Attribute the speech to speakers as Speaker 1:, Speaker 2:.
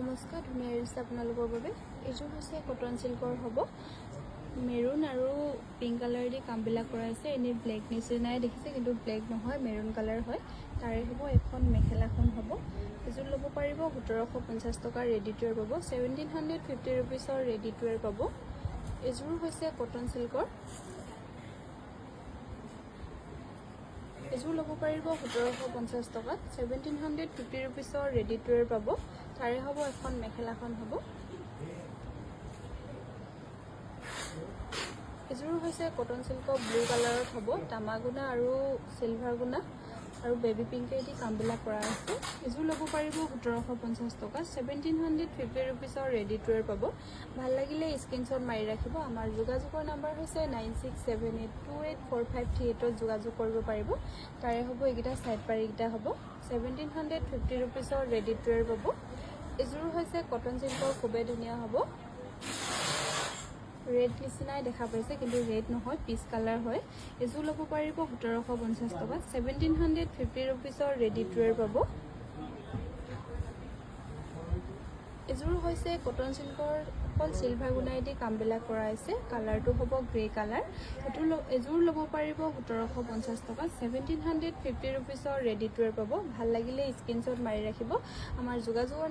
Speaker 1: নমস্কাৰ, ধুনীয়া ৰিলছ আপোনালোকৰ বাবে। এইযোৰ হৈছে কটন চিল্কৰ হ'ব। মেৰুন আৰু পিংক কালাৰেদি কামবিলাক কৰা আছে। এনেই ব্লেক নিচিনাই দেখিছে, কিন্তু ব্লেক নহয়, মেৰুন কালাৰ হয়। তাৰে হ'ব এখন মেখেলাখন হ'ব। এইযোৰ ল'ব পাৰিব 1750 টকা ৰেডি টু ৱেৰ পাব। 1750 ৰুপিছৰ ৰেডি টু ৱেৰ পাব। এইযোৰ হৈছে কটন চিল্কৰ। এইযোৰ ল'ব পাৰিব 1750 টকাত। 1750 ৰুপিছৰ ৰেডি টু ৱেৰ পাব। তাৰে হ'ব এখন মেখেলাখন হ'ব। এইযোৰ হৈছে কটন চিল্কৰ ব্লু কালাৰত হ'ব। তামাগুনা আৰু চিলভাৰ গুনা আৰু বেবী পিংকেদি কামবিলাক কৰা আছে। এইযোৰ ল'ব পাৰিব 1750 টকা। 1750 ৰুপিছৰ ৰেডি টু ৱেৰ পাব। ভাল লাগিলে স্ক্ৰীনশ্বট মাৰি ৰাখিব। আমাৰ যোগাযোগৰ নাম্বাৰ হৈছে 9678284538ত যোগাযোগ কৰিব পাৰিব। তাৰে হ'ব এইকেইটা চাইড পাৰিকেইটা হ'ব। 1750 ৰুপিছৰ ৰেডি টু ৱেৰ পাব। এইযোৰ হৈছে কটন চিল্কৰ, খুবেই ধুনীয়া হ'ব। ৰেড নিচিনাই দেখা পাইছে, কিন্তু ৰেড নহয়, পিচ কালাৰ হয়। এইযোৰ ল'ব পাৰিব 1750 টকা। 1750 ৰুপিছৰ ৰেডি টু ৱেৰ পাব। এইযোৰ হৈছে কটন চিল্কৰ, অকল চিলভাৰ গুণাইদি কামবিলাক কৰা হৈছে। কালাৰটো হ'ব গ্ৰে কালাৰ। এইযোৰ ল'ব পাৰিব 1750 টকা। 1750 ৰুপিছৰ ৰেডি টু ৱেৰ পাব। ভাল লাগিলে স্ক্ৰীনশ্বট মাৰি ৰাখিব। আমাৰ যোগাযোগৰ